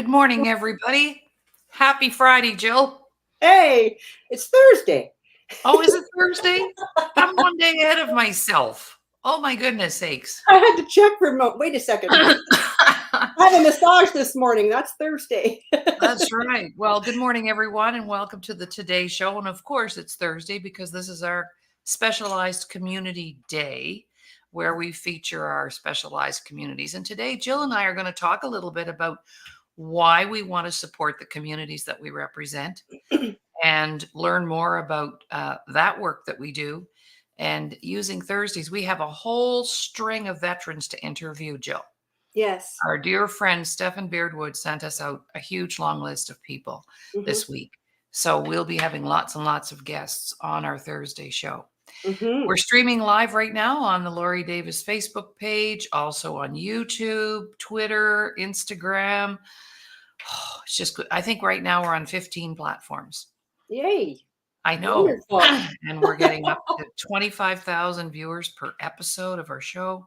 Good morning, everybody. Happy Friday, Jill. Hey, it's Thursday. Oh, is it Thursday? I'm one day ahead of myself. Oh, my goodness sakes. I had to check for a moment. Wait a second. I had a massage this morning. That's Thursday. That's right. Well, good morning, everyone, and welcome to the Today Show. And of course, it's Thursday because this is our specialized community day where we feature our specialized communities. And today, Jill and I are going to talk a little bit about why we want to support the communities that we represent and learn more about that work that we do. And using Thursdays, we have a whole string of veterans to interview, Jill. Yes. Our dear friend Stephen Beardwood sent us out a huge long list of people this week. So we'll be having lots and lots of guests on our Thursday show. We're streaming live right now on the Laurie Davis Facebook page, also on YouTube, Twitter, Instagram. Oh, it's just good. I think right now we're on 15 platforms. Yay. I know. Wonderful. And we're getting up to 25,000 viewers per episode of our show.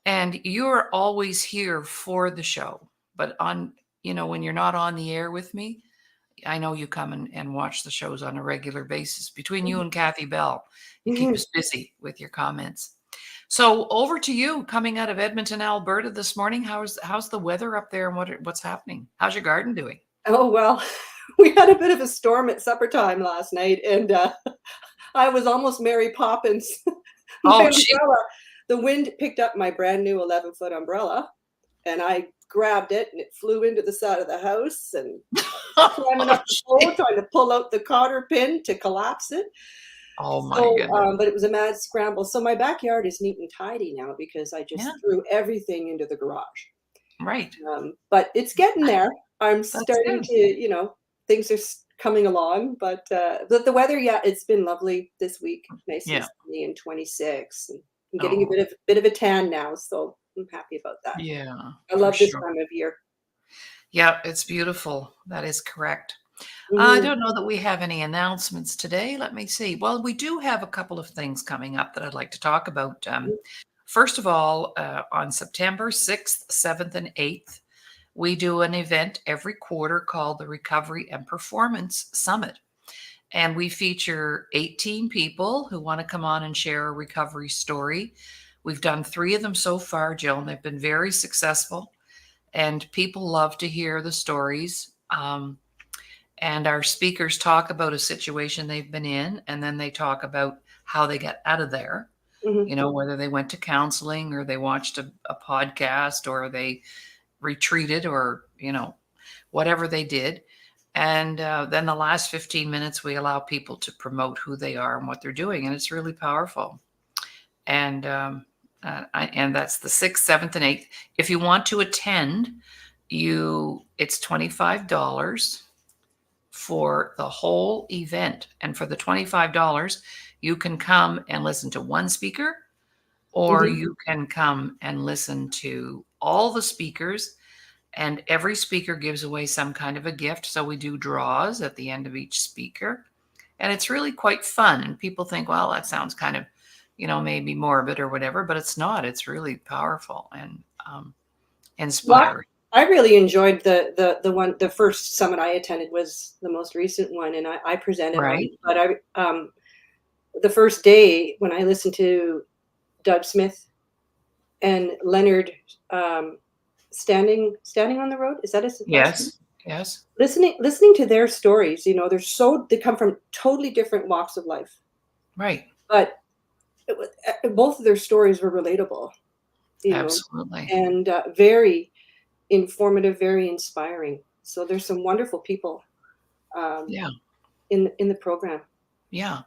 And you're always here for the show. But when you're not on the air with me, I know you come and watch the shows on a regular basis. Between you and Kathy Bell, you keep us busy with your comments. So over to you, coming out of Edmonton, Alberta this morning. How's the weather up there and what's happening? How's your garden doing? Oh, well, we had a bit of a storm at supper time last night, and I was almost Mary Poppins. My umbrella, the wind picked up my brand new 11-foot umbrella, and I grabbed it, and it flew into the side of the house, and climbing up the pole, trying to pull out the cotter pin to collapse it. Oh my goodness. But it was a mad scramble. So my backyard is neat and tidy now because I just threw everything into the garage. Right. But it's getting there. I'm starting to, things are coming along. But the weather, it's been lovely this week. Nice and sunny and 26. And I'm getting a bit of a tan now, so I'm happy about that. Yeah. I love this time of year. Yeah, it's beautiful. That is correct. I don't know that we have any announcements today. Let me see. Well, we do have a couple of things coming up that I'd like to talk about. First of all, on September 6th, 7th, and 8th, we do an event every quarter called the Recovery and Performance Summit. And we feature 18 people who want to come on and share a recovery story. We've done 3 of them so far, Jill, and they've been very successful. And people love to hear the stories. And our speakers talk about a situation they've been in, and then they talk about how they get out of there, whether they went to counseling or they watched a podcast or they retreated or, whatever they did. And then the last 15 minutes, we allow people to promote who they are and what they're doing. And it's really powerful. And that's the 6th, 7th, and 8th. If you want to attend, it's $25 for the whole event. And for the $25, you can come and listen to one speaker, or you can come and listen to all the speakers, and every speaker gives away some kind of a gift. So we do draws at the end of each speaker, and it's really quite fun. And people think, well, that sounds kind of, maybe morbid or whatever, but it's not. It's really powerful and inspiring. I really enjoyed the first summit I attended was the most recent one, and I presented right. But the first day when I listened to Doug Smith and Leonard standing on the road, is that his name? Yes. Listening to their stories, they come from totally different walks of life, right? But both of their stories were relatable, absolutely, and very informative, very inspiring. So there's some wonderful people in the program. Yeah.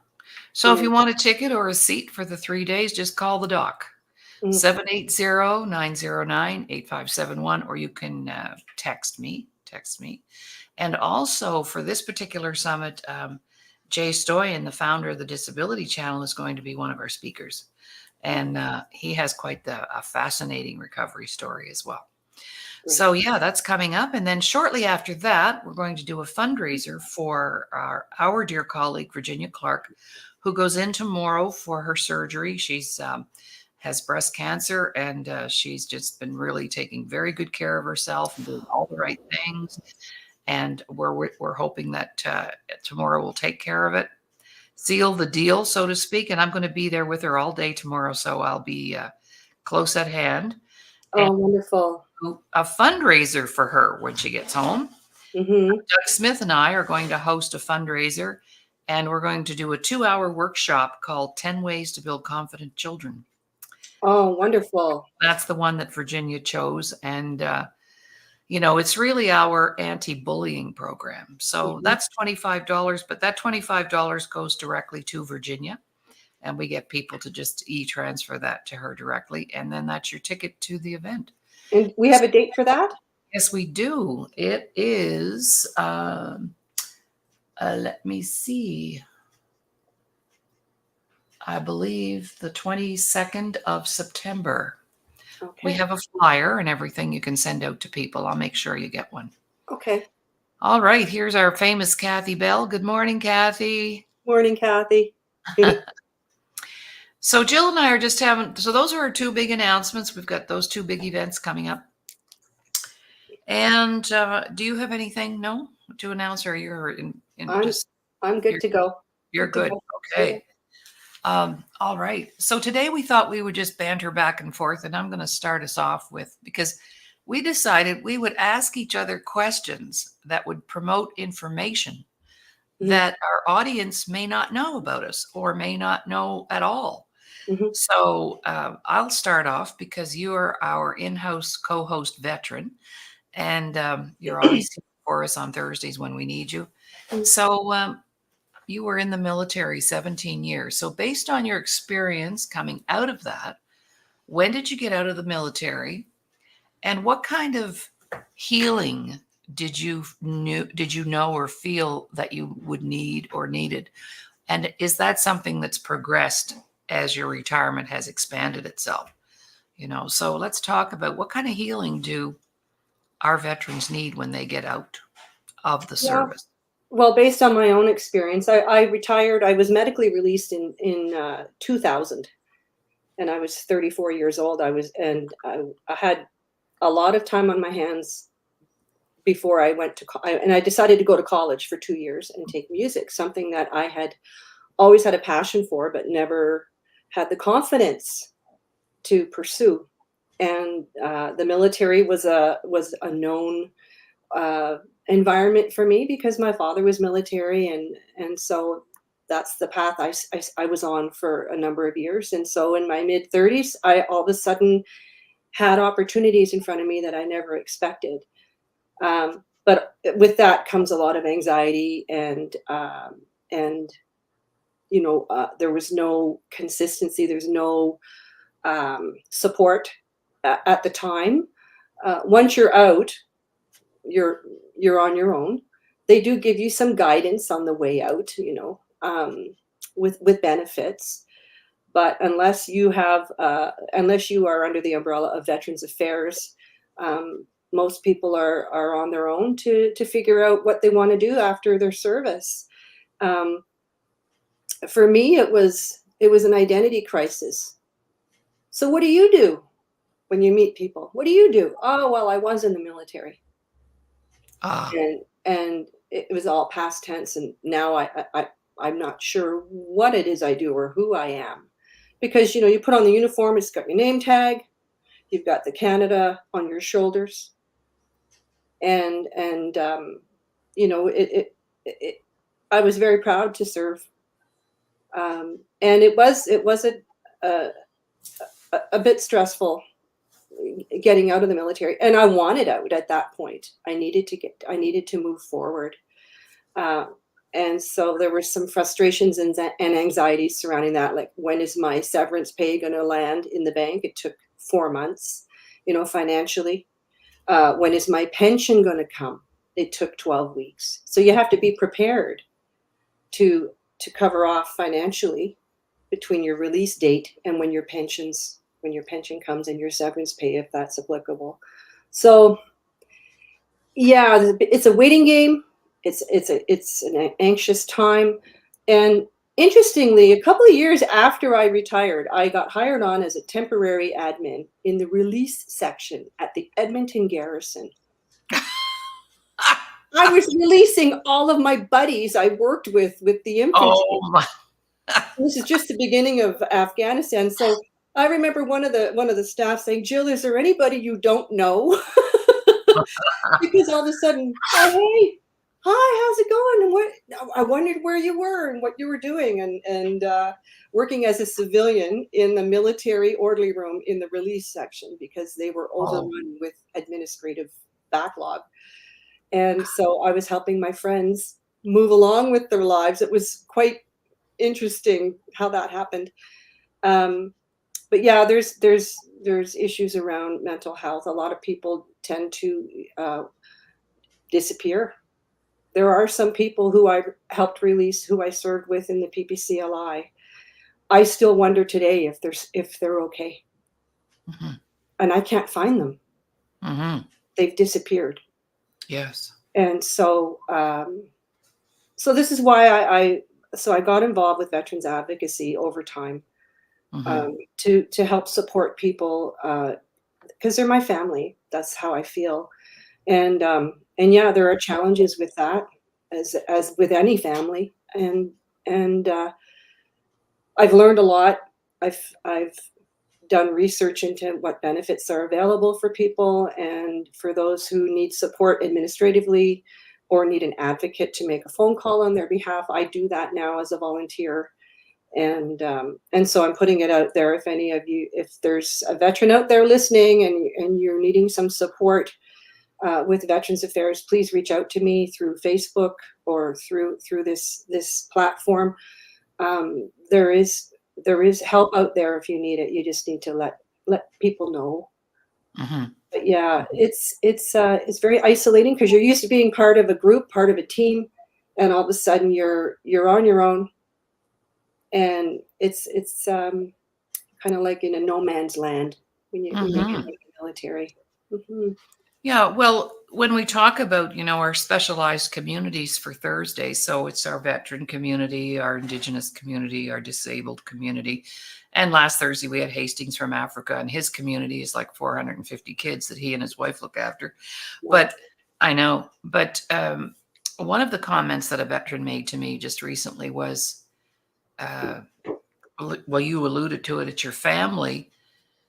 So if you want a ticket or a seat for the 3 days, just call the doc, 780-909-8571, or you can text me. And also for this particular summit, Jay Stoyan, the founder of the Disability Channel, is going to be one of our speakers. And he has quite a fascinating recovery story as well. So that's coming up. And then shortly after that, we're going to do a fundraiser for our dear colleague, Virginia Clark, who goes in tomorrow for her surgery. She's has breast cancer, and she's just been really taking very good care of herself and doing all the right things. And we're hoping that tomorrow will take care of it, seal the deal, so to speak. And I'm going to be there with her all day tomorrow, so I'll be close at hand. And Oh, wonderful. a fundraiser for her when she gets home. Mm-hmm. Doug Smith and I are going to host a fundraiser, and we're going to do a 2-hour workshop called 10 Ways to Build Confident Children. Oh, wonderful. That's the one that Virginia chose. And, it's really our anti-bullying program. So Mm-hmm. that's $25, but that $25 goes directly to Virginia. And we get people to just e-transfer that to her directly. And then that's your ticket to the event. And we have a date for that? Yes, we do. It is, let me see. I believe the 22nd of September. Okay. We have a flyer and everything you can send out to people. I'll make sure you get one. Okay. All right. Here's our famous Kathy Bell. Good morning, Kathy. Morning, Kathy. So Jill and I are just so those are our two big announcements. We've got those two big events coming up. And do you have anything, to announce, or you're I'm good to go. You're good. Okay. All right. So today we thought we would just banter back and forth, and I'm going to start us off because we decided we would ask each other questions that would promote information that our audience may not know about us or may not know at all. Mm-hmm. So I'll start off because you're our in-house co-host veteran, and you're always here for us on Thursdays when we need you. So you were in the military 17 years. So based on your experience coming out of that, when did you get out of the military? And what kind of healing did you know or feel that you would need or needed? And is that something that's progressed as your retirement has expanded itself? So let's talk about what kind of healing do our veterans need when they get out of the service? Well, based on my own experience, I retired. I was medically released in 2000, and I was 34 years old. I had a lot of time on my hands before I went to and I decided to go to college for 2 years and take music, something that I had always had a passion for, but never had the confidence to pursue. And the military was a known environment for me because my father was military, and so that's the path I was on for a number of years. And so in my mid 30s, I all of a sudden had opportunities in front of me that I never expected. But with that comes a lot of anxiety, and there was no consistency. There's no support at the time. Once you're out, you're on your own. They do give you some guidance on the way out, with benefits. But unless you are under the umbrella of Veterans Affairs, most people are on their own to figure out what they want to do after their service. For me, it was an identity crisis. So what do you do when you meet people? What do you do? Oh, well, I was in the military. And it was all past tense, and now I'm not sure what it is I do or who I am, because you put on the uniform, it's got your name tag, you've got the Canada on your shoulders, and I was very proud to serve, and it was a bit stressful getting out of the military, and I wanted out at that point. I needed to move forward. And so there were some frustrations and anxieties surrounding that. Like, when is my severance pay going to land in the bank? It took 4 months, financially. When is my pension going to come? It took 12 weeks. So you have to be prepared to cover off financially between your release date and when your pension comes and your severance pay, if that's applicable. So yeah, it's a waiting game. It's an anxious time, and Interestingly, a couple of years after I retired, I got hired on as a temporary admin in the release section at the Edmonton Garrison. I was releasing all of my buddies I worked with the infantry. Oh my. This is just the beginning of Afghanistan. So I remember one of the staff saying, "Jill, is there anybody you don't know?" Because all of a sudden, "Oh, hey, hi, how's it going? And what I wondered where you were and what you were doing." And working as a civilian in the military orderly room in the release section because they were Oh, overrun with administrative backlog. And so I was helping my friends move along with their lives. It was quite interesting how that happened. Um, but yeah, there's issues around mental health. A lot of people tend to disappear. There are some people who I helped release, who I served with in the PPCLI. I still wonder today if they're okay, mhm, and I can't find them. mhm. They've disappeared, Yes. and so this is why I got involved with veterans advocacy over time, Mhm, to help support people because they're my family. That's how I feel, and yeah, there are challenges with that, as with any family, and I've learned a lot. I've done research into what benefits are available for people and for those who need support administratively or need an advocate to make a phone call on their behalf. I do that now as a volunteer, and so I'm putting it out there. If any of you, if there's a veteran out there listening and you're needing some support with Veterans Affairs, please reach out to me through Facebook or through this platform. There is help out there if you need it. You just need to let people know. mhm. But yeah, it's very isolating because you're used to being part of a group, part of a team, and all of a sudden you're on your own, and it's kind of like in a no man's land when you get out of Mhm. the military. Hmm. Yeah, well, when we talk about, our specialized communities for Thursday, so it's our veteran community, our Indigenous community, our disabled community. And last Thursday, we had Hastings from Africa, and his community is like 450 kids that he and his wife look after. Wow. But I know, but one of the comments that a veteran made to me just recently was, uh, well, you alluded to it, it's your family,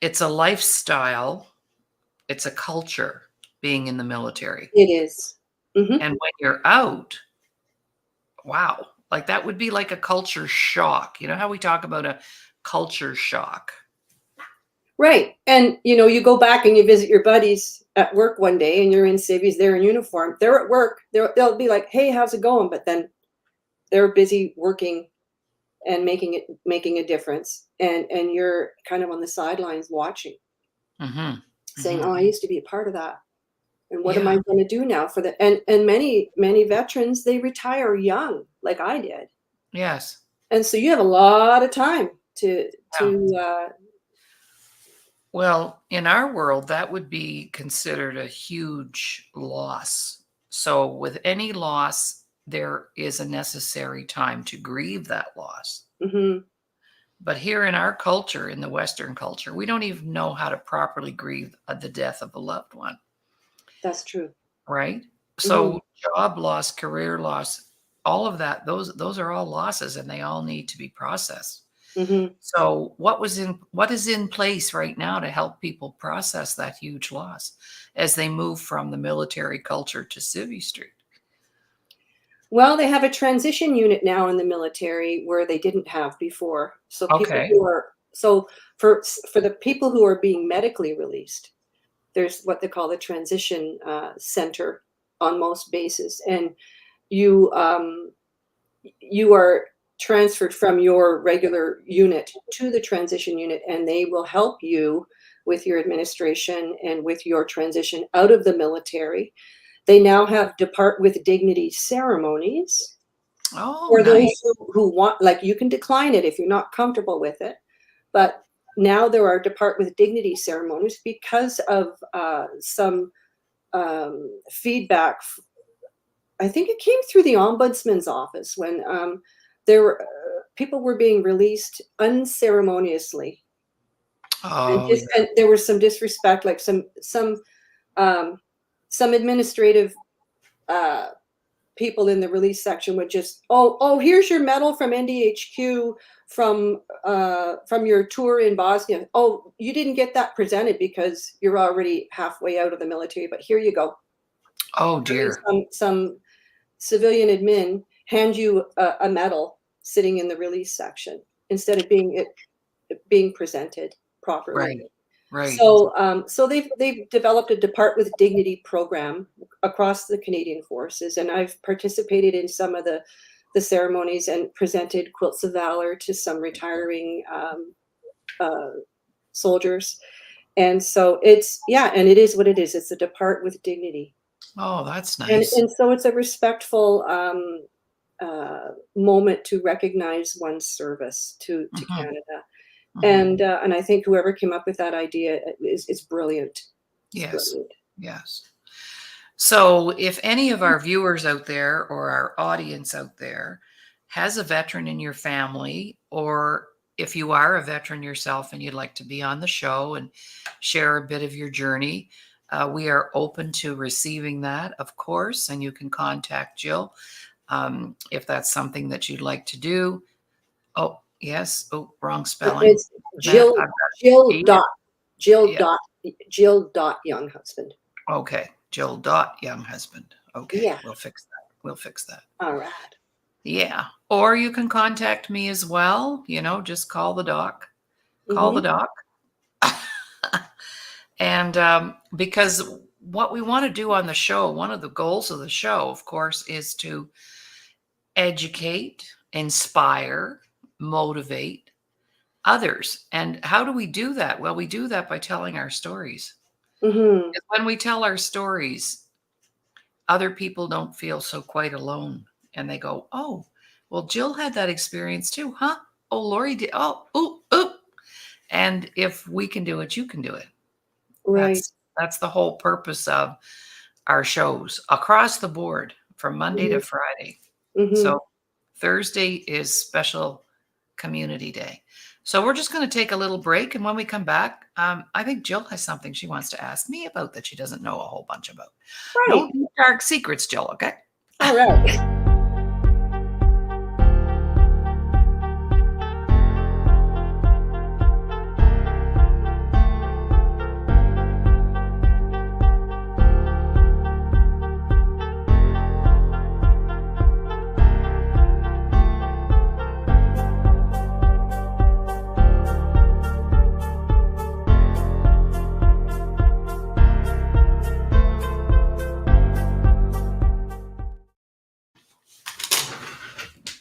it's a lifestyle, it's a culture being in the military. It is. Hmm. And when you're out, wow, like that would be like a culture shock. You know how we talk about a culture shock? Right. And you go back and you visit your buddies at work one day and you're in civvies, they're in uniform. They're at work. They'll be like, "Hey, how's it going?" But then they're busy working and making a difference. And you're kind of on the sidelines watching, Mhm. saying, Mhm. "Oh, I used to be a part of that. And what am Yeah. I going to do now for the?" And many veterans, they retire young, like I did. Yes. And so you have a lot of time to Yeah. to Well, in our world, that would be considered a huge loss. So with any loss, there is a necessary time to grieve that loss. mhm, But here in our culture, in the Western culture, we don't even know how to properly grieve the death of a loved one. that's true. Right? Mhm, So job loss, career loss, all of that, those are all losses and they all need to be processed. mhm. So what is in place right now to help people process that huge loss as they move from the military culture to Civvy Street? Well, they have a transition unit now in the military where they didn't have before. So people Okay. who are so for the people who are being medically released, there's what they call the transition center on most bases, and you you are transferred from your regular unit to the transition unit, and they will help you with your administration and with your transition out of the military. They now have depart with dignity ceremonies Oh, for those nice. who want, like, you can decline it if you're not comfortable with it, but now there are depart with dignity ceremonies because of some feedback. I think it came through the ombudsman's office when there were people were being released unceremoniously, Oh, yeah. and there was some disrespect, like um, some administrative uh, people in the release section would just, oh, here's your medal from NDHQ from your tour in Bosnia. Oh, you didn't get that presented because you're already halfway out of the military, but here you go. Oh, Having dear. some civilian admin hand you a medal sitting in the release section instead of being presented properly. Right. Right. So they've developed a Depart with Dignity program across the Canadian Forces, and I've participated in some of the ceremonies and presented quilts of valor to some retiring uh, soldiers. And so and it is what it is. It's a Depart with Dignity, Oh, that's and nice. so it's a respectful moment to recognize one's service to Mhm, Canada. mhm. And I think whoever came up with that idea is brilliant. It's Yes. brilliant. Yes. So, if any of our viewers out there or our audience out there has a veteran in your family, or if you are a veteran yourself and you'd like to be on the show and share a bit of your journey, we are open to receiving that, of course, and you can contact Jill if that's something that you'd like to do. Oh, yes. Oh, wrong spelling. It's That Jill I've got Jill E. dot Jill Yeah. dot Jill dot Younghusband. Okay. Jill dot Younghusband. Okay. Yeah. We'll fix that. We'll fix that. All right. Yeah. Or you can contact me as well. Just call the doc. Call the Mm-hmm. doc. And because what we want to do on the show, one of the goals of the show, of course, is to educate, inspire, motivate others. And how do we do that? Well, we do that by telling our stories. Mm-hmm. Because when we tell our stories, other people don't feel so quite alone. And they go, oh, well, Jill had that experience too, huh? Oh, Laurie did. Oh, ooh, ooh. And if we can do it, you can do it. Right. That's the whole purpose of our shows across the board from Monday to Mm-hmm. Friday. Mm-hmm. So Thursday is special community day. So we're just going to take a little break. And when we come back, I think Jill has something she wants to ask me about that she doesn't know a whole bunch about. No Right. deep, dark secrets, Jill, okay? All right.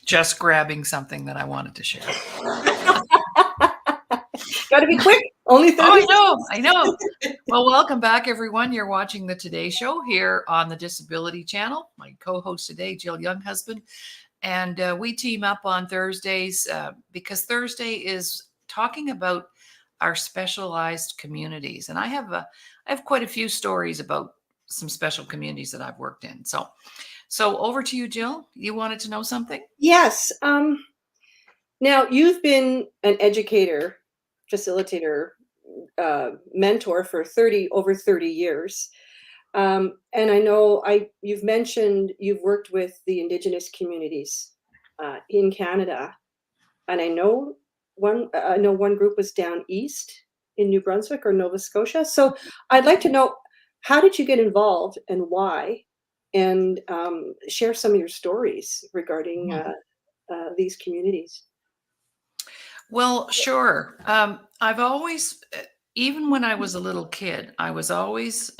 Just grabbing something that I wanted to share. Got to be quick. Only Oh, 30 I know. seconds. I know. Well, welcome back, everyone. You're watching the Today Show here on the Disability Channel. My co-host today, Jill Younghusband, and we team up on Thursdays because Thursday is talking about our specialized communities, and I have quite a few stories about some special communities that I've worked in. So over to you, Jill. You wanted to know something? Yes. Now you've been an educator, facilitator, mentor for over 30 years. And I know you've mentioned you've worked with the Indigenous communities in Canada, and I know one group was down east in New Brunswick or Nova Scotia. So I'd like to know, how did you get involved and why, and share some of your stories regarding Mhm. these communities. Well, sure. I've always, even when I was a little kid, I was always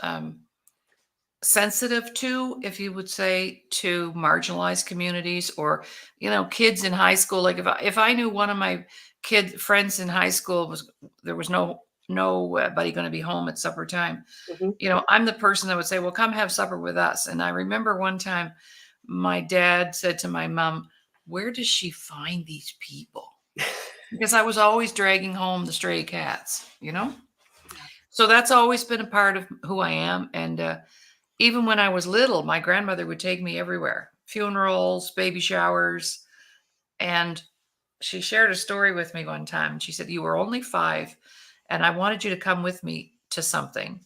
sensitive to, if you would say, to marginalized communities or, kids in high school. Like if I knew one of my kid friends in high school there was nobody going to be home at supper time. Hmm. I'm the person that would say, well, come have supper with us. And I remember one time my dad said to my mom, where does she find these people? Because I was always dragging home the stray cats. So that's always been a part of who I am. And even when I was little, my grandmother would take me everywhere, funerals, baby showers. And she shared a story with me one time. She said, "You were only 5, and I wanted you to come with me to something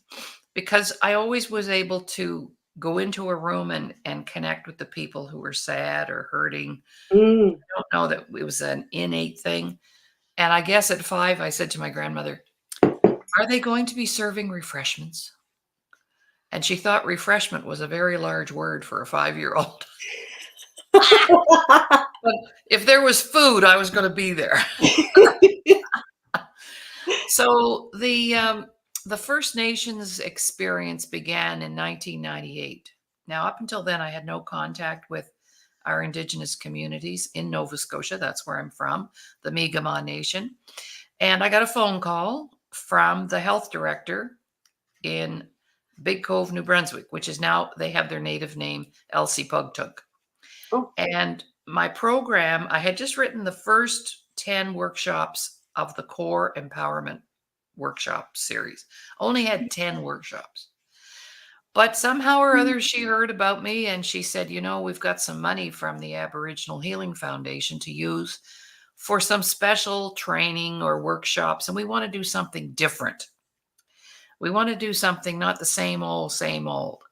because I always was able to go into a room and connect with the people who were sad or hurting. Mm. I don't know that it was an innate thing." And I guess at 5, I said to my grandmother, "Are they going to be serving refreshments?" And she thought refreshment was a very large word for a 5-year-old. But if there was food, I was gonna be there. So the First Nations experience began in 1998. Now, up until then, I had no contact with our Indigenous communities in Nova Scotia. That's where I'm from, the Mi'kmaq Nation. And I got a phone call from the health director in Big Cove, New Brunswick, which is now, they have their native name, Elsie Pugtuk. Oh. And my program, I had just written the first 10 workshops of the core empowerment workshop series. Only had 10 workshops. But somehow or other, she heard about me and she said, we've got some money from the Aboriginal Healing Foundation to use for some special training or workshops. And we want to do something different. We want to do something not the same old, same old.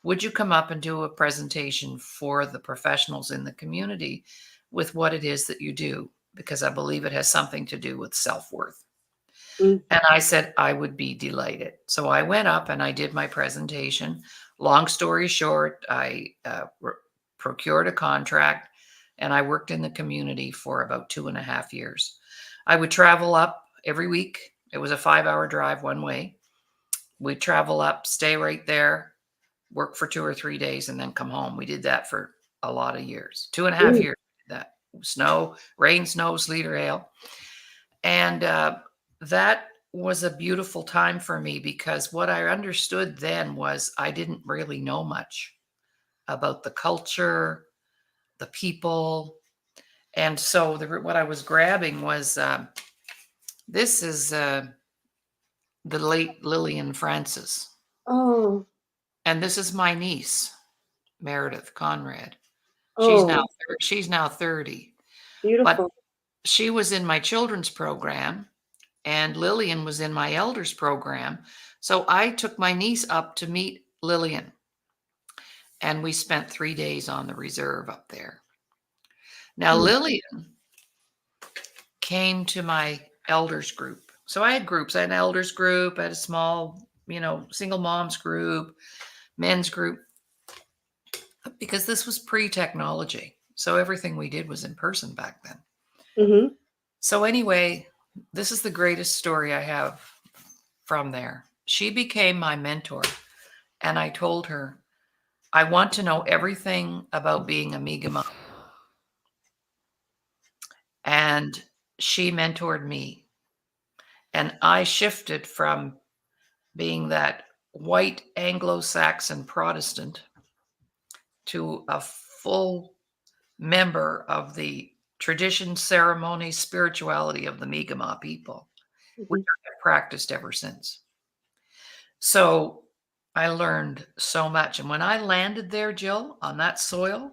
Would you come up and do a presentation for the professionals in the community with what it is that you do? Because I believe it has something to do with self-worth. Mm. And I said I would be delighted. So I went up and I did my presentation. Long story short, I procured a contract and I worked in the community for about 2.5 years. I would travel up every week. It was a 5-hour drive one way. We'd travel up, stay right there, work for 2 or 3 days, and then come home. We did that for a lot of years. 2.5 years we did that. Snow, rain, snow, sleet, or hail. And that was a beautiful time for me because what I understood then was I didn't really know much about the culture, the people. And so what I was grabbing was this is the late Lillian Francis. Oh. And this is my niece, Meredith Conrad. She's now Oh. she's now 30. But Beautiful. she was in my children's program and Lillian was in my elders program. So I took my niece up to meet Lillian. And we spent 3 days on the reserve up there. Now, Lillian came to my elders group. So I had groups. I had an elders group, I had a small, single moms group, men's group, because this was pre-technology. So everything we did was in person back then. Mm-hmm. So anyway, this is the greatest story I have from there. She became my mentor. And I told her, I want to know everything about being a Mi'kmaq. And she mentored me. And I shifted from being that white Anglo-Saxon Protestant to a full member of the tradition, ceremony, spirituality of the Mi'kmaq people, which I have practiced ever since. So I learned so much. And when I landed there, Jill, on that soil,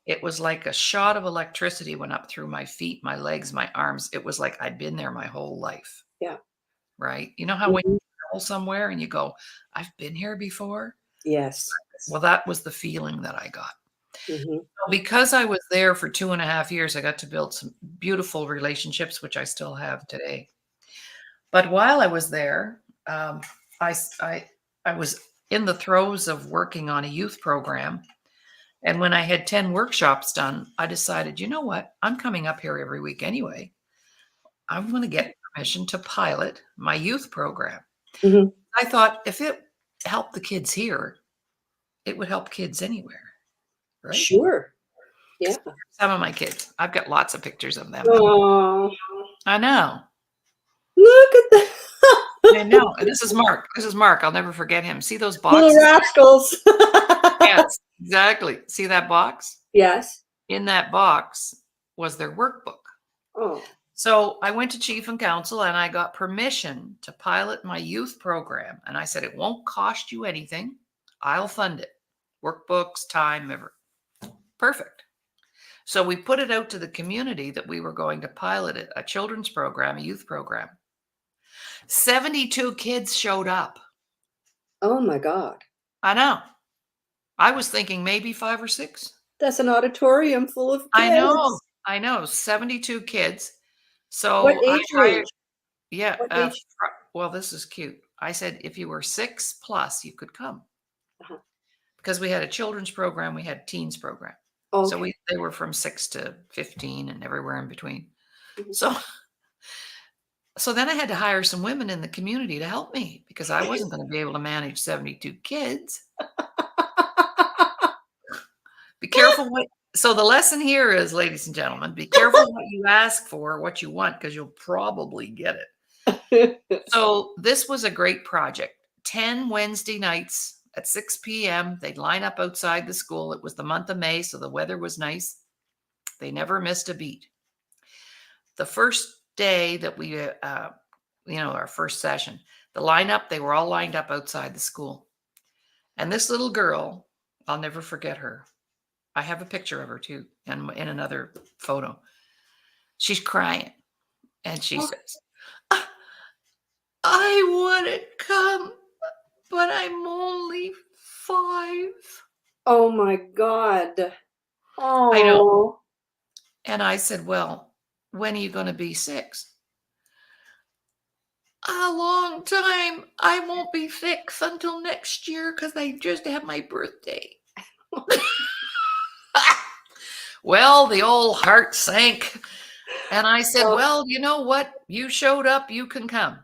it was like a shot of electricity went up through my feet, my legs, my arms. It was like I'd been there my whole life. Yeah. Right? You know how when you travel somewhere and you go, I've been here before? Yes. Well, that was the feeling that I got. Mm-hmm. Because I was there for 2.5 years, I got to build some beautiful relationships, which I still have today. But while I was there, I was in the throes of working on a youth program. And when I had 10 workshops done, I decided, you know what? I'm coming up here every week anyway. I'm going to get permission to pilot my youth program. Mm-hmm. I thought if it helped the kids here, it would help kids anywhere, right? Sure. Yeah. Some of my kids, I've got lots of pictures of them. Oh, I know. look at that. I know. And this is Mark. This is Mark. I'll never forget him. See those Little boxes? rascals. Yes, exactly. See that box? Yes. In that box was their workbook. Oh. So I went to Chief and Council and I got permission to pilot my youth program. And I said, it won't cost you anything. I'll fund it. Workbooks, time, ever. Perfect. So we put it out to the community that we were going to pilot it, a children's program, a youth program. 72 kids showed up. Oh my God. I know. I was thinking maybe 5 or 6. That's an auditorium full of I know. kids. I know. 72 kids. What So I age hired, range? yeah. What age? Well, this is cute. I said if you were 6 plus, you could come Uh-huh. because we had a children's program, we had a teens program. So Okay. they were from 6 to 15 and everywhere in between. Mhm. So so then I had to hire some women in the community to help me because I wasn't going to be able to manage 72 kids. Be careful what so the lesson here is, ladies and gentlemen, be careful what you ask for, what you want, because you'll probably get it. So this was a great project. 10 Wednesday nights at 6 p.m. They'd line up outside the school. It was the month of May, so the weather was nice. They never missed a beat. The first day that we, our first session, the lineup, they were all lined up outside the school. And this little girl, I'll never forget her. I have a picture of her too, and in another photo. She's crying, and she Oh, says, I want to come, but I'm only 5. oh my God. I know. Oh. And I said, well, when are you going to be 6? A long time. I won't be 6 until next year because I just had my birthday. Well, the old heart sank. And I said, Oh. well, you know what? You showed up, you can come.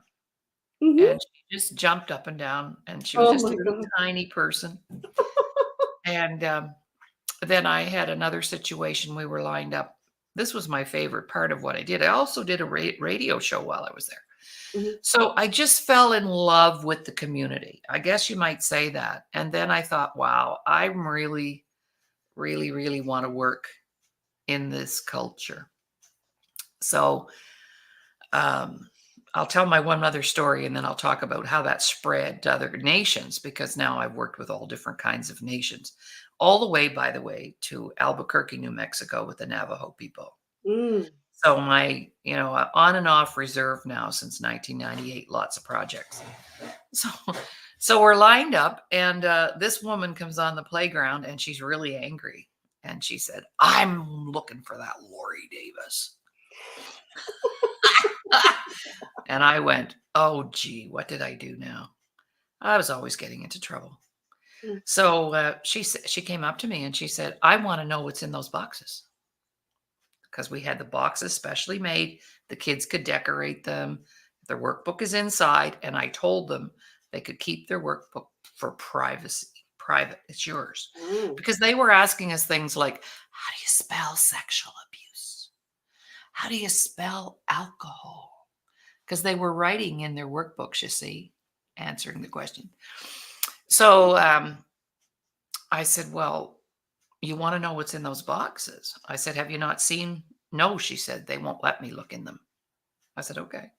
Mhm. And she just jumped up and down, and she was Oh just my a little God. tiny person. And then I had another situation. We were lined up. This was my favorite part of what I did. I also did a radio show while I was there. Mhm. So I just fell in love with the community. I guess you might say that. And then I thought, wow, I really, really, really want to work in this culture. So um, I'll tell my one other story and then I'll talk about how that spread to other nations because now I've worked with all different kinds of nations, all the way, by the way, to Albuquerque, New Mexico with the Navajo people. Mm. So my, on and off reserve now since 1998, lots of projects. So, so we're lined up, and this woman comes on the playground, and she's really angry, and she said, "I'm looking for that Laurie Davis." And I went, "Oh, gee, what did I do now?" I was always getting into trouble. Mm. So she came up to me and she said, "I want to know what's in those boxes." Because we had the boxes specially made. The kids could decorate them. Their workbook is inside. And I told them they could keep their workbook for privacy. Private, it's yours. Mm. Because they were asking us things like, how do you spell sexual abuse? How do you spell alcohol? Because they were writing in their workbooks, you see, answering the question. So I said, well, you want to know what's in those boxes? I said, have you not seen? No, she said, they won't let me look in them. I said, okay.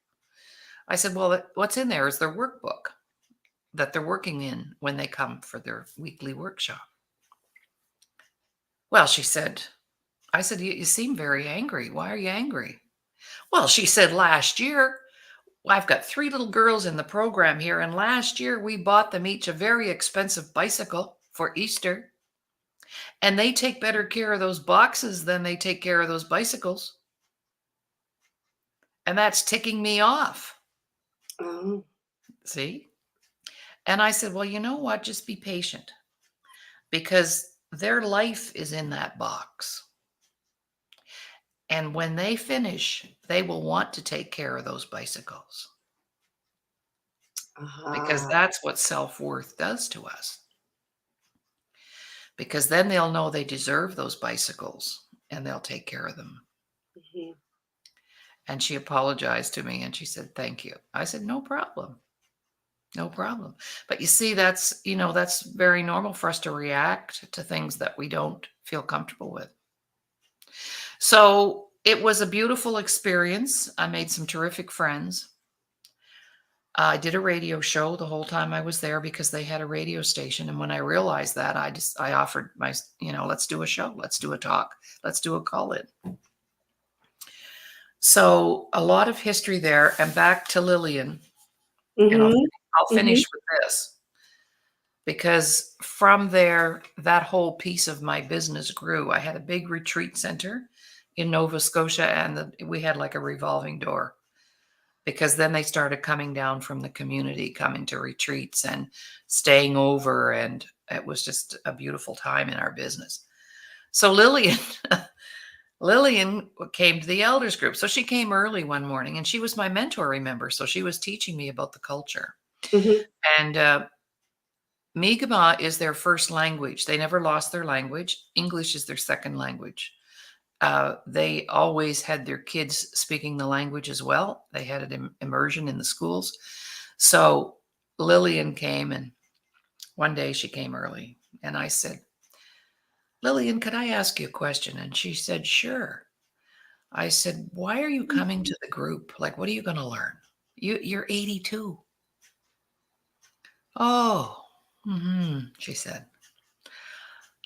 I said, well, what's in there is their workbook that they're working in when they come for their weekly workshop. Well, she said, I said, you seem very angry. Why are you angry? Well, she said, last year, I've got 3 little girls in the program here, and last year we bought them each a very expensive bicycle for Easter. And they take better care of those boxes than they take care of those bicycles. And that's ticking me off. Oh. See? And I said, well, you know what? Just be patient because their life is in that box. And when they finish, they will want to take care of those bicycles because Aha. that's what self-worth does to us. Because then they'll know they deserve those bicycles and they'll take care of them. Mhm. And she apologized to me and she said, thank you. I said, no problem. No problem. But you see, that's very normal for us to react to things that we don't feel comfortable with. So it was a beautiful experience. I made some terrific friends. I did a radio show the whole time I was there because they had a radio station, and when I realized that, I offered "Let's do a show, let's do a talk, let's do a call-in." So, a lot of history there, and back to Lillian, and I'll Mhm. I'll finish Mhm. with this, because from there, that whole piece of my business grew. I had a big retreat center in Nova Scotia, and we had, like, a revolving door. Because then they started coming down from the community, coming to retreats and staying over, and it was just a beautiful time in our business. So Lillian came to the elders group. So she came early one morning, and she was my mentor, remember? So she was teaching me about the culture. Mhm. And Mi'kmaq is their first language. They never lost their language. English is their second language. They always had their kids speaking the language as well. They had an immersion in the schools. So Lillian came, and one day she came early, and I said, "Lillian, could I ask you a question?" And she said, "Sure." I said, "Why are you coming to the group? Like, what are you going to learn? You're 82." "Oh, she said,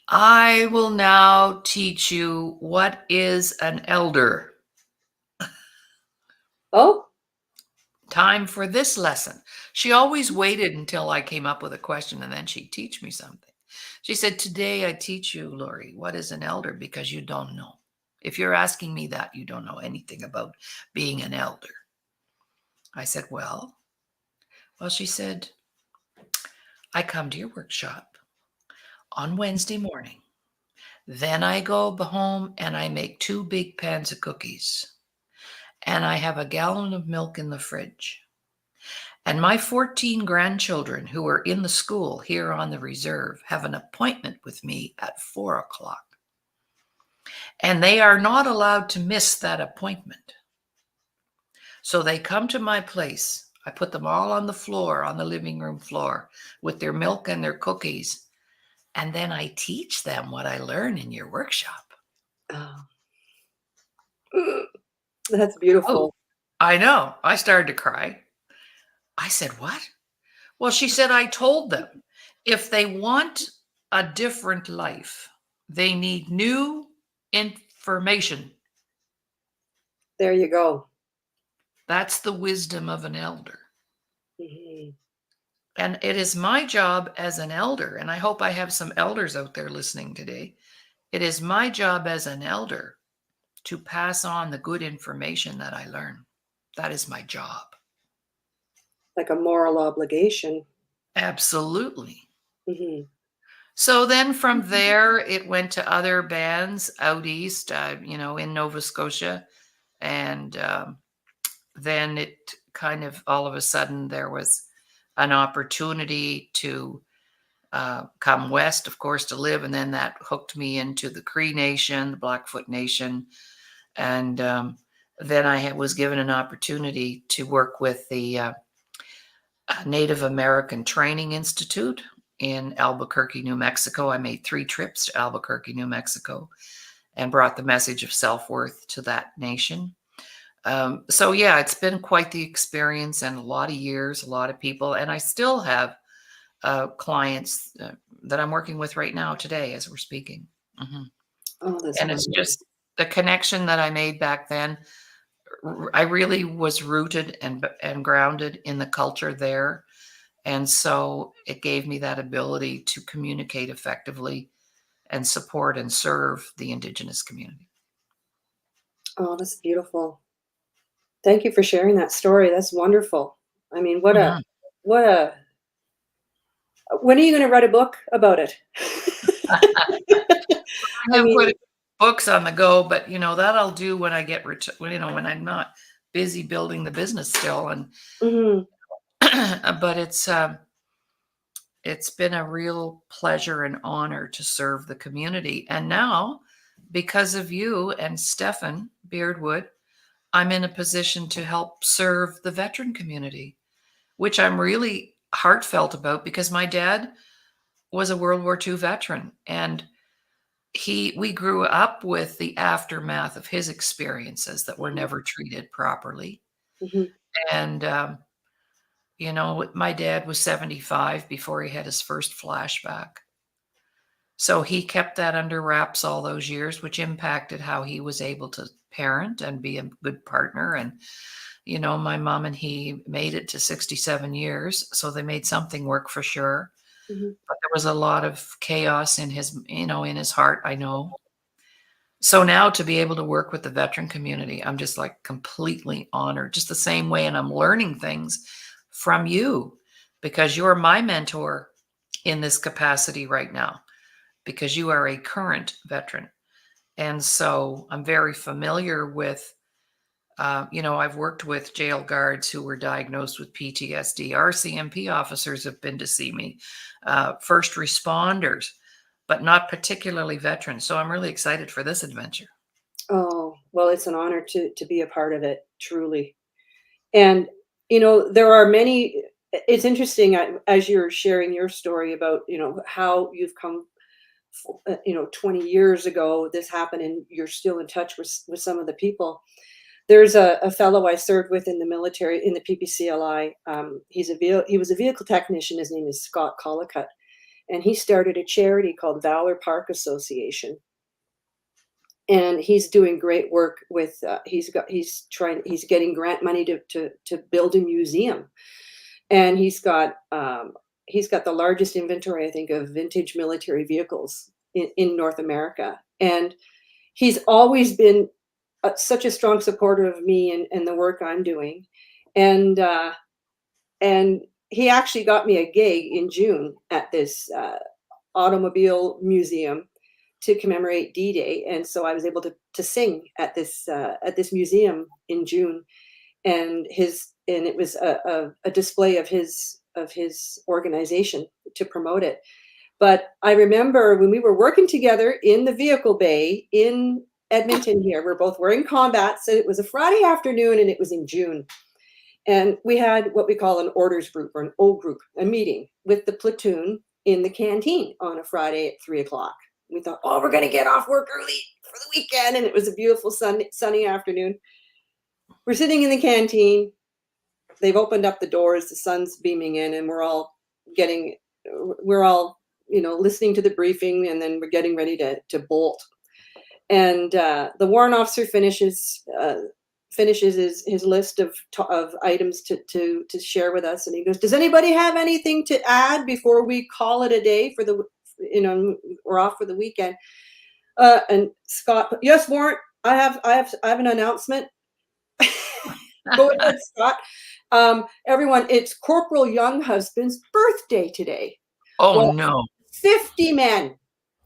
"I will now teach you what is an elder. Oh, Time for this lesson." She always waited until I came up with a question, and then she'd teach me something. She said, "Today I teach you, Laurie, what is an elder, because you don't know. If you're asking me that, you don't know anything about being an elder." I said, well, she said, "I come to your workshop on Wednesday morning. Then I go home and I make 2 big pans of cookies. And I have a gallon of milk in the fridge. And my 14 grandchildren who are in the school here on the reserve have an appointment with me at 4 o'clock. And they are not allowed to miss that appointment. So they come to my place. I put them all on the floor, on the living room floor, with their milk and their cookies. And then I teach them what I learn in your workshop." oh. That's Oh, beautiful. I know. I started to cry. I said, "What?" Well, she said, "I told them if they want a different life, they need new information. There you go. That's the wisdom of an elder." Mhm. And it is my job as an elder, and I hope I have some elders out there listening today. It is my job as an elder to pass on the good information that I learn. That is my job. Like a moral obligation. Absolutely. Mhm. So then from there, it went to other bands out east, in Nova Scotia. And then it kind of all of a sudden there was an opportunity to come west, of course, to live. And then that hooked me into the Cree Nation, the Blackfoot Nation. And then was given an opportunity to work with the Native American Training Institute in Albuquerque, New Mexico. I made 3 trips to Albuquerque, New Mexico, and brought the message of self-worth to that nation. So yeah, it's been quite the experience, and a lot of years, a lot of people, and I still have clients that I'm working with right now today as we're speaking. Mhm. Oh, that's And it's wonderful. just the connection that I made back then. I really was rooted and grounded in the culture there. And so it gave me that ability to communicate effectively and support and serve the Indigenous community. Oh, that's beautiful. Thank you for sharing that story. That's wonderful. I mean, Mhm. what a when are you gonna write a book about it? I I have quite a mean, few books on the go, but that I'll do when I get when I'm not busy building the business still. And mhm. but it's been a real pleasure and honor to serve the community. And now, because of you and Stefan Beardwood, I'm in a position to help serve the veteran community, which I'm really heartfelt about, because my dad was a World War II veteran, and we grew up with the aftermath of his experiences that were Mhm, never treated properly. mhm. And You know, my dad was 75 before he had his first flashback. So he kept that under wraps all those years, which impacted how he was able to parent and be a good partner. And, you know, my mom and he made it to 67 years. So they made something work for sure. Mhm. But there was a lot of chaos in his, you know, in his heart, I know. So now to be able to work with the veteran community, I'm just like completely honored, just the same way. And I'm learning things from you because you're my mentor in this capacity right now, because you are a current veteran. And so I'm very familiar with, you know, I've worked with jail guards who were diagnosed with PTSD. RCMP officers have been to see me, first responders, but not particularly veterans. So I'm really excited for this adventure. Oh, well, it's an honor to be a part of it, truly. And, there are many it's interesting, as you're sharing your story about, how you've come 20 years ago, this happened and you're still in touch with some of the people. There's a fellow I served with in the military in the PPCLI. He was a vehicle technician. His name is Scott Collicutt, and he started a charity called Valor Park Association. And he's doing great work with. He's getting grant money to build a museum, and he's got the largest inventory, I think, of vintage military vehicles in North America. And he's always been such a strong supporter of me and the work I'm doing. And and he actually got me a gig in June at this automobile museum to commemorate D-Day, and so I was able to sing at this museum in June, and it was a display of his organization to promote it. But I remember when we were working together in the vehicle bay in Edmonton here, we're both wearing combats, and it was a Friday afternoon, and it was in June. And we had what we call an orders group or an O group, a meeting with the platoon in the canteen on a Friday at 3 o'clock. We thought, oh, we're going to get off work early for the weekend. And it was a beautiful sunny afternoon. We're sitting in the canteen. They've opened up the doors. The sun's beaming in, and getting, we're all, listening to the briefing, and then we're getting ready to bolt. And the warrant officer finishes his list of items to share with us, and he goes, "Does anybody have anything to add before we call it a day for the, we're off for the weekend?" And Scott, yes, warrant. I have an announcement. Go ahead, Scott. Everyone, it's Corporal Younghusband's birthday today. Oh, Well, no. 50 men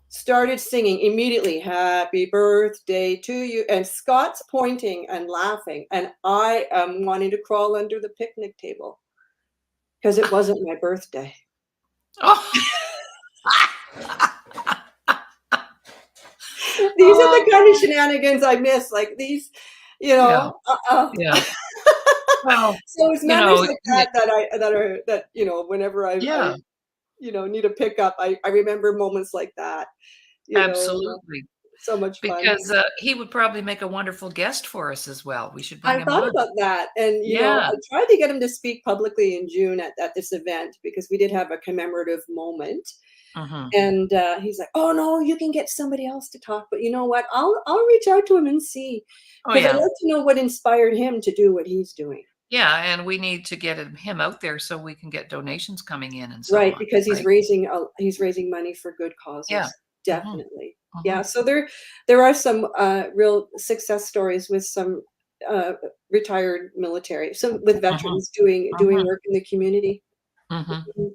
started singing immediately, "Happy birthday to you." And Scott's pointing and laughing. And I am wanting to crawl under the picnic table because it wasn't my birthday. Oh. These are the kind of shenanigans I miss, like these, Yeah, yeah. Well, So it's you memories know, like that, whenever yeah, need a pickup, I remember moments like that, you know, absolutely. so much fun. Because, he would probably make a wonderful guest for us as well. We should bring I him thought on. about that, and, Yeah. I tried to get him to speak publicly in June at this event because we did have a commemorative moment, Mhm. and, he's like, "Oh, no, you can get somebody else to talk," but you know what? I'll reach out to him and see, Oh, because 'cause I'd yeah. like to know what inspired him to do what he's doing. Yeah, and we need to get him out there so we can get donations coming in and so Right, on, because right? he's raising money for good Yeah. causes, Mhm, definitely. Yeah, mhm, so there are some, real success stories with some, retired military, some with mhm, veterans doing mhm, work in the community. mhm. Mhm.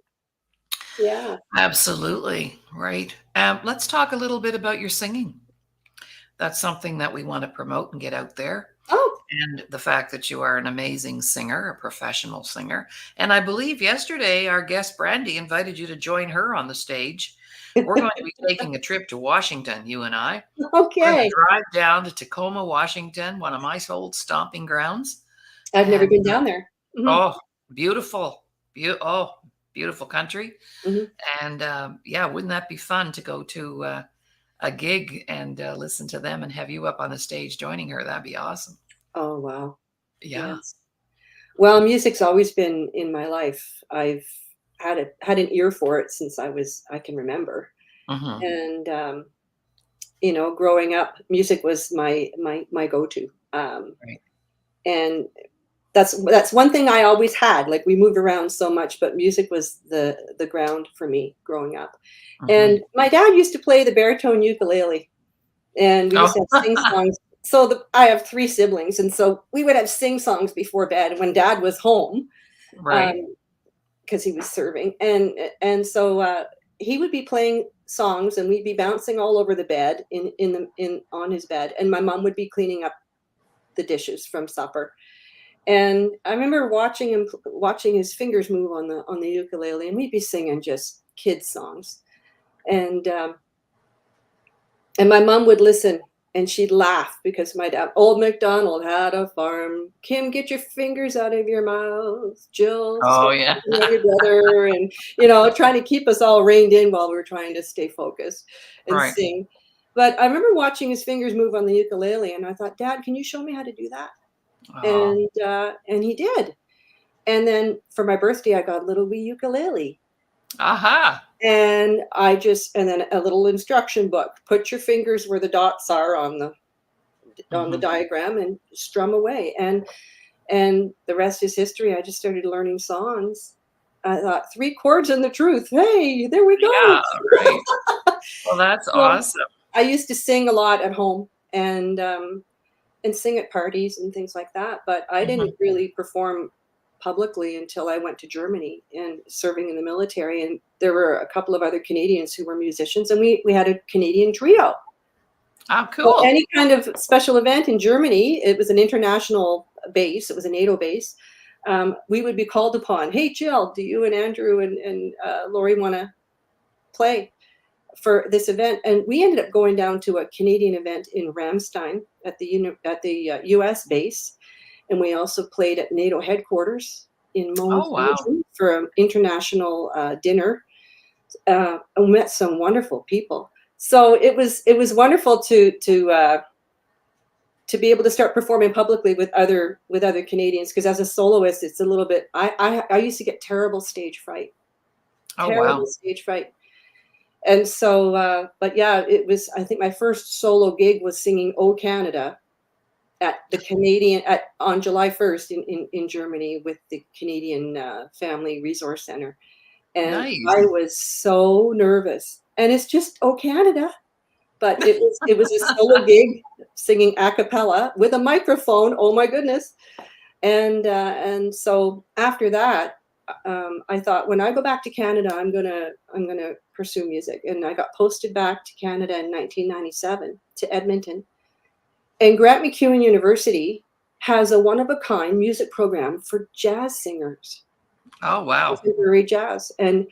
Yeah. Absolutely, right. Let's talk a little bit about your singing. That's something that we wanna promote and get out there, Oh, and the fact that you are an amazing singer, a professional singer, and I believe yesterday our guest Brandy invited you to join her on the stage. We're going to be taking a trip to Washington, you and I. We're gonna okay. drive down to Tacoma, Washington, one of my old stomping grounds, I've never and, been down there. Mhm, oh, beautiful, oh, beautiful country, mhm. and, yeah, wouldn't that be fun to go to, a gig and, listen to them and have you up on the stage joining her? That'd be awesome. Oh, wow. Yeah. Yes. Well, music's always been in my life. I've had an ear for it since I can remember. Mhm. And growing up, music was my go-to. Right. And that's one thing I always had. Like, we moved around so much, but music was the ground for me growing up. Mhm. And my dad used to play the baritone ukulele, and we Oh, used to have sing songs. So I have 3 siblings, and so we would have sing songs before bed when dad was home, right. because he was serving. And so he would be playing songs, and we'd be bouncing all over the bed in on his bed, and my mom would be cleaning up the dishes from supper. And I remember watching his fingers move on the ukulele, and we'd be singing just kids songs. And and my mom would listen, and she'd laugh because my dad, old MacDonald had a farm. Kim, get your fingers out of your mouth. Jill, Oh, stop yeah. picking on your brother, and trying to keep us all reined in while we were trying to stay focused and Right. sing. But I remember watching his fingers move on the ukulele, and I thought, Dad, can you show me how to do that? Oh. And he did. And then for my birthday, I got a little wee ukulele. Aha. And then a little instruction book. Put your fingers where the dots are on the Mhm. diagram and strum away. And the rest is history. I just started learning songs. I thought, 3 chords and the truth. Hey, there we go. Yeah, right. Well, that's So awesome. I used to sing a lot at home, and sing at parties and things like that. But I didn't Mhm. really perform publicly until I went to Germany and serving in the military. And there were a couple of other Canadians who were musicians, and we had a Canadian trio. Oh, So cool. any kind of special event in Germany, it was an international base. It was a NATO base. We would be called upon. Hey, Jill, do you and Andrew and Laurie want to play for this event? And we ended up going down to a Canadian event in Ramstein at the U.S. base, and we also played at NATO headquarters in Mons, Oh, wow. Belgium, for an international dinner. And met some wonderful people. So it was wonderful to be able to start performing publicly with other Canadians, because as a soloist, it's a little bit. I used to get Oh, terrible wow. stage fright. And so, but yeah, it was. I think my first solo gig was singing "O Canada" at the Canadian on July 1st in Germany with the Canadian Family Resource Center, and I Nice. was so nervous. And it's just "O Canada," but it was a solo gig singing a cappella with a microphone. Oh my goodness! And so after that, I thought, when I go back to Canada, I'm gonna pursue music. And I got posted back to Canada in 1997 to Edmonton. And Grant MacEwan University has a one of a kind music program for jazz singers, Oh, wow. contemporary jazz. And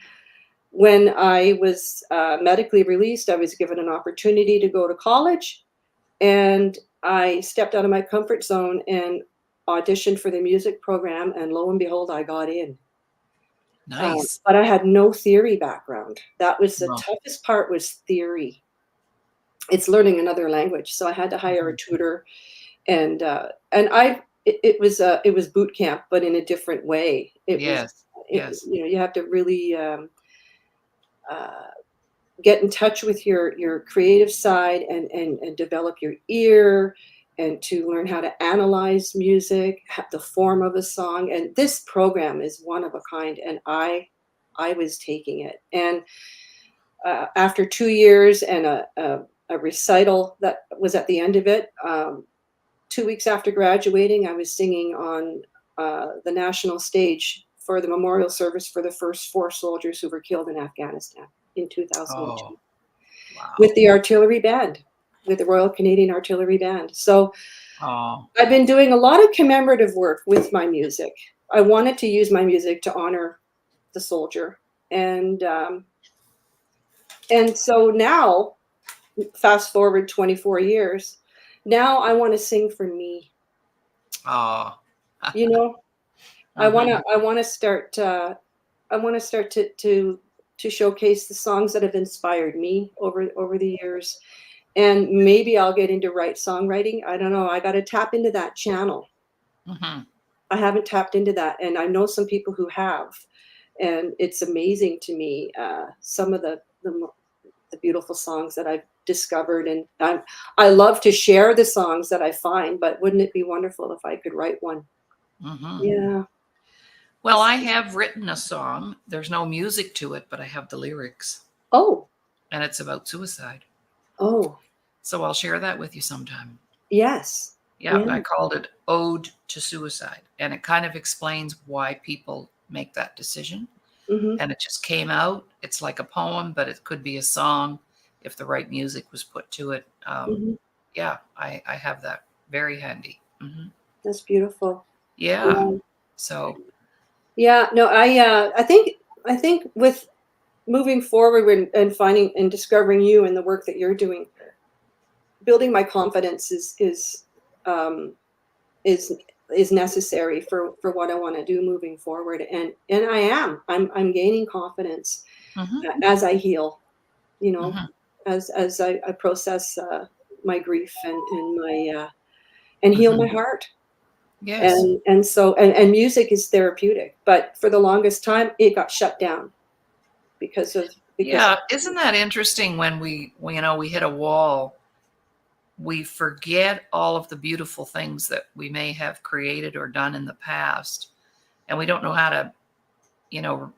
when I was medically released, I was given an opportunity to go to college, and I stepped out of my comfort zone and auditioned for the music program, and lo and behold, I got in. Nice. But I had no theory background. That was the Well, toughest part, was theory. It's learning another language, so I had to hire a mhm. tutor, and it was boot camp, but in a different way. Yes. Yes. You have to really uh, get in touch with your creative side, and develop your ear, and to learn how to analyze music, the form of a song. And this program is one of a kind, and I was taking it. And after 2 years and a recital that was at the end of it, 2 weeks after graduating, I was singing on the national stage for the memorial service for the first 4 soldiers who were killed in Afghanistan in Oh, 2002, with wow. the artillery band, with the Royal Canadian Artillery Band. So Oh, I've been doing a lot of commemorative work with my music. I wanted to use my music to honor the soldier, and so now, fast forward 24 years, now I want to sing for me. oh. You know, I want to Mhm. I want to start I want to start to showcase the songs that have inspired me over the years, and maybe I'll get into songwriting. I don't know. I got to tap into that channel. Mhm. I haven't tapped into that, and I know some people who have, and it's amazing to me, some of the beautiful songs that I've discovered, and I love to share the songs that I find, but wouldn't it be wonderful if I could write one? Mhm. Yeah. Well, I have written a song. There's no music to it, but I have the lyrics, Oh, and it's about suicide. oh, So I'll share that with you sometime. yes. Yeah, Yeah. I called it Ode to Suicide, and it kind of explains why people make that decision. Mhm, And it just came out. It's like a poem, but it could be a song if the right music was put to it. mhm. Yeah, I have that very handy. That's beautiful. Yeah. Yeah. So, Yeah, no, I think with moving forward and finding and discovering you and the work that you're doing, building my confidence um, is is necessary for what I wanna do moving forward, and I'm gaining confidence mhm, as I heal, you know, mhm, as I process, my grief and my, and heal my mhm. heart. Yes. And music is therapeutic, but for the longest time, it got shut down because Yeah. Isn't that interesting when we hit a wall, we forget all of the beautiful things that we may have created or done in the past, and we don't know how to, you know,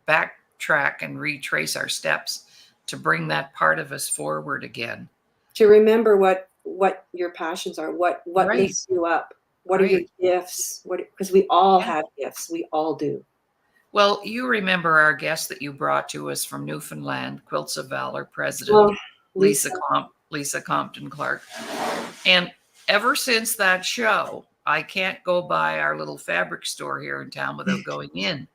backtrack and retrace our steps to bring that part of us forward again. to remember what your passions are, what Right, lifts you up, what are your right. gifts, what because we all Yeah. have gifts, we all do. Well, you remember our guest that you brought to us from Newfoundland, Quilts of Valor president, Oh, Lisa. Lisa Compton Clark. And ever since that show, I can't go by our little fabric store here in town without going in.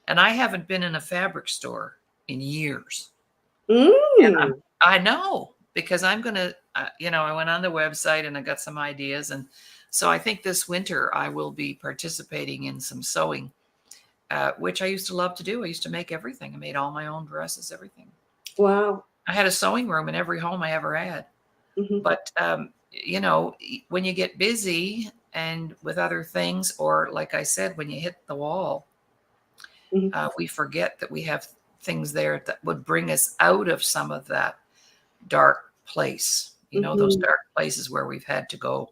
And I haven't been in a fabric store in years. And Mm, I know because I'm going to, I went on the website and I got some ideas. And so I think this winter I will be participating in some sewing, which I used to love to do. I used to make everything. I made all my own dresses, everything. wow. I had a sewing room in every home I ever had. Mhm, But, when you get busy and with other things, or like I said, when you hit the wall, mhm, we forget that we have things there that would bring us out of some of that dark place, those mhm, dark places where we've had to go.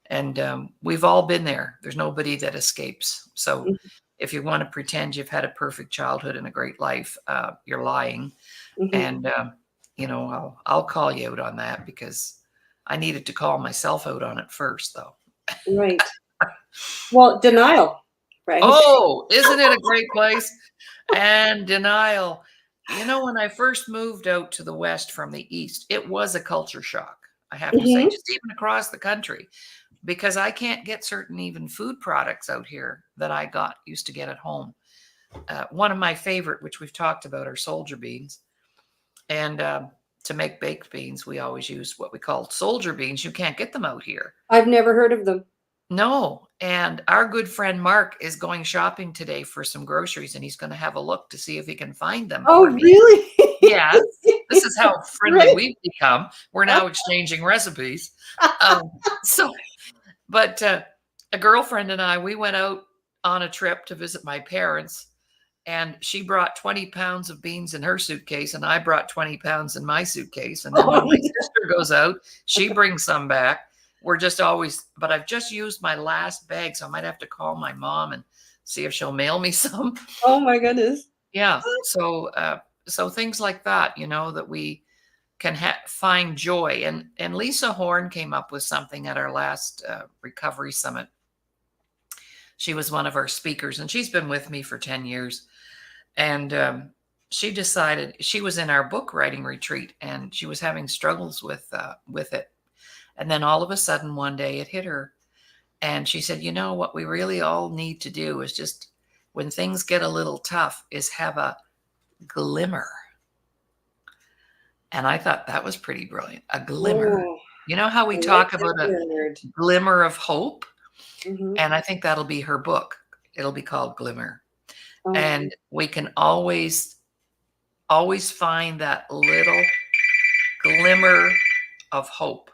And we've all been there. There's nobody that escapes. So mhm, if you want to pretend you've had a perfect childhood and a great life, you're lying. mhm. And I'll call you out on that because I needed to call myself out on it first, though. Right. Well, denial, right? Oh, isn't it a great place? And denial. When I first moved out to the West from the East, it was a culture shock. I have to say, Mhm, just even across the country, because I can't get certain even food products out here that I used to get at home. One of my favorite, which we've talked about, are soldier beans. And to make baked beans, we always use what we call soldier beans. You can't get them out here. I've never heard of them. No. And our good friend Mark is going shopping today for some groceries, and he's going to have a look to see if he can find them Oh, for me. really? Yes. This is how friendly Great. we've become. We're now exchanging recipes. Um, so, but a girlfriend and I, we went out on a trip to visit my parents, and she brought 20 pounds of beans in her suitcase, and I brought 20 pounds in my suitcase. And then when Oh, my sister goes out, she brings some back. We're just always, but I've just used my last bag, so I might have to call my mom and see if she'll mail me some. oh my goodness. Yeah. So things like that, that we can find joy. And Lisa Horn came up with something at our last recovery summit. She was one of our speakers, and she's been with me for 10 years. And she decided she was in our book writing retreat, and she was having struggles with it. And then all of a sudden, one day, it hit her, and she said, what we really all need to do is just when things get a little tough, is have a glimmer." And I thought that was pretty brilliant. A glimmer. Oh, You know how I we like talk that about a word. glimmer of hope? Mhm. And I think that'll be her book. It'll be called Glimmer. Oh, And we can always find that little glimmer of hope,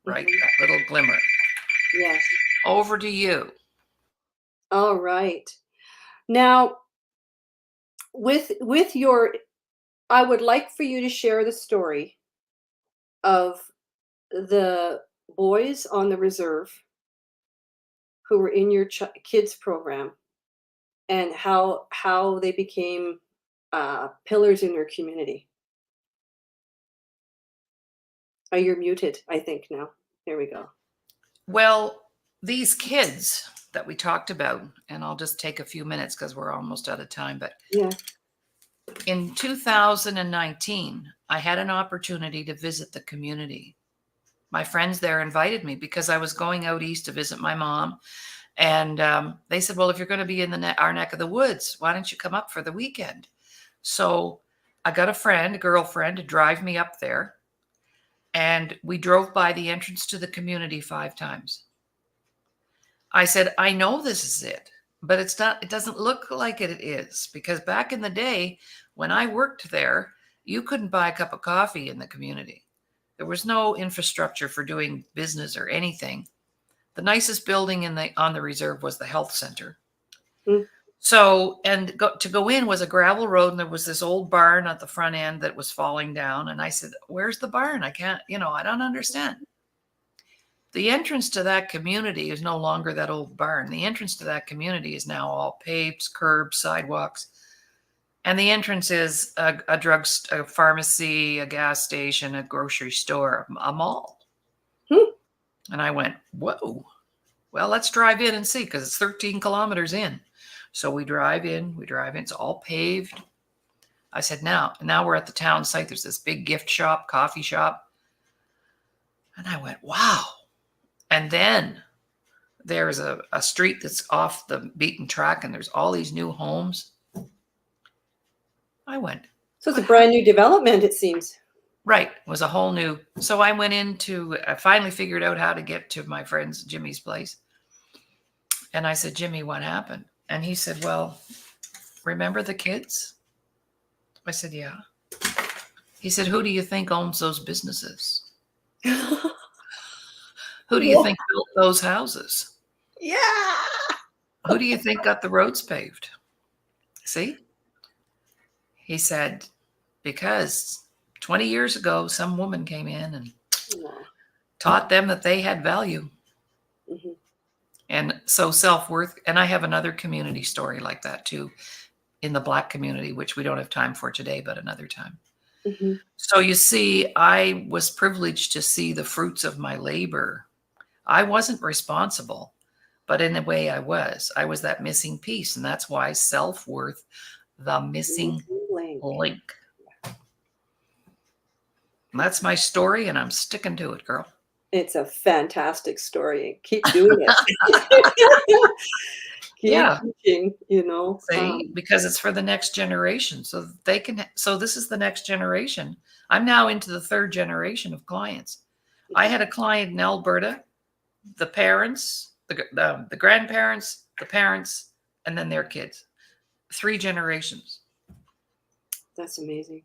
right? mhm. That little glimmer. Yes. Over to you. All right. Now, with your I would like for you to share the story of the boys on the reserve who were in your kids program and how they became pillars in their community. Oh, you're muted, I think now. There we go. Well, these kids that we talked about, and I'll just take a few minutes because we're almost out of time, but Yeah. in 2019, I had an opportunity to visit the community. My friends there invited me because I was going out east to visit my mom. And they said, well, if you're going to be in our neck of the woods, why don't you come up for the weekend? So I got a girlfriend to drive me up there. And we drove by the entrance to the community 5 times. I said, I know this is it, but it's not, it doesn't look like it is, because back in the day when I worked there, you couldn't buy a cup of coffee in the community. There was no infrastructure for doing business or anything. The nicest building on the reserve was the health center. Mm. So, and to go in was a gravel road, and there was this old barn at the front end that was falling down. And I said, where's the barn? I can't, I don't understand. The entrance to that community is no longer that old barn. The entrance to that community is now all paved, curbs, sidewalks. And the entrance is a drugstore, a pharmacy, a gas station, a grocery store, a mall. Hmm. And I went, whoa, well, let's drive in and see, because it's 13 kilometers in. So we drive in, it's all paved. I said, now we're at the town site. There's this big gift shop, coffee shop. And I went, wow. And then there's a street that's off the beaten track, and there's all these new homes. I went, So it's a brand new development, it seems. right. It was a whole new. So I finally figured out how to get to my friend's Jimmy's place. And I said, Jimmy, what happened? And he said, well, remember the kids? I said, yeah. He said, who do you think owns those businesses? Who do you think built those houses? Yeah. Who do you think got the roads paved? See? He said, because 20 years ago, some woman came in and taught them that they had value. Mm-hmm. And so self-worth. And I have another community story like that too, in the Black community, which we don't have time for today, but another time. Mm-hmm. So you see, I was privileged to see the fruits of my labor. I wasn't responsible, but in a way I was that missing piece. And that's why self-worth, the missing link. And that's my story, and I'm sticking to it, girl. It's a fantastic story. Keep doing it. Keep teaching, See, because it's for the next generation. So they can, so this is the next generation. I'm now into the third generation of clients. I had a client in Alberta, the parents, the grandparents, the parents, and then their kids. 3 generations. That's amazing.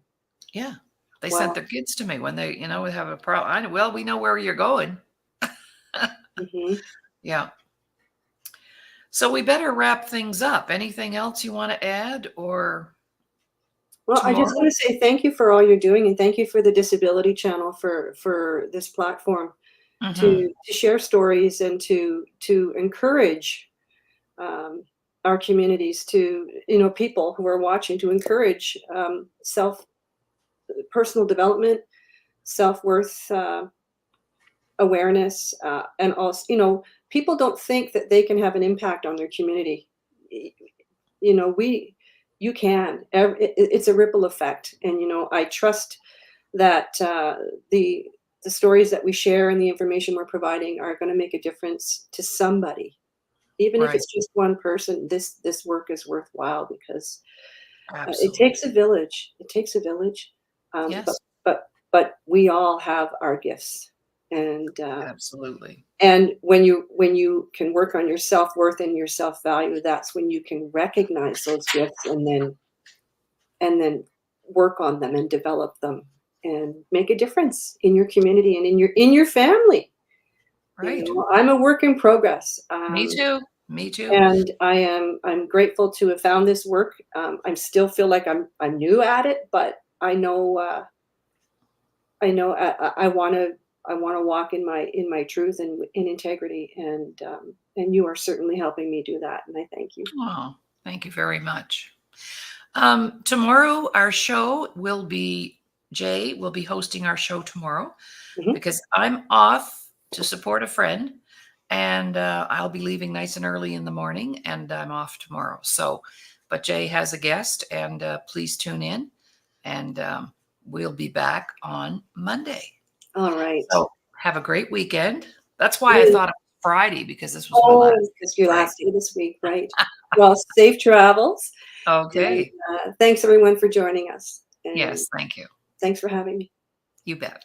Yeah. They sent their kids to me when they, would have a problem. Well, we know where you're going. Mm-hmm. Yeah. So we better wrap things up. Anything else you want to add, or? Well, I just want to say thank you for all you're doing, and thank you for the Disability Channel for this platform to share stories and to encourage our communities, to people who are watching, to encourage personal development, self-worth awareness, and also people don't think that they can have an impact on their community. You can. It's a ripple effect, and I trust that the stories that we share and the information we're providing are going to make a difference to somebody, even if it's just one person. This work is worthwhile because it takes a village. It takes a village, yes. but we all have our gifts, and absolutely. And when you can work on your self-worth and your self-value, that's when you can recognize those gifts and then work on them and develop them and make a difference in your community and in your family. Right. I'm a work in progress. Me too. Me too. And I'm grateful to have found this work. I still feel like I'm new at it, but I wanna walk in my truth and in integrity, and you are certainly helping me do that, and I thank you. Oh, thank you very much. Tomorrow, our show will be Jay will be hosting our show tomorrow Mhm. because I'm off to support a friend, and I'll be leaving nice and early in the morning, and I'm off tomorrow. So, but Jay has a guest, and please tune in, and we'll be back on Monday. All right. So, have a great weekend. That's why I thought it was Friday because this was my Oh, last it's your break. last day this week, right? Well, safe travels, and, Okay. thanks everyone for joining us, and Yes, thank you. thanks for having me. You bet.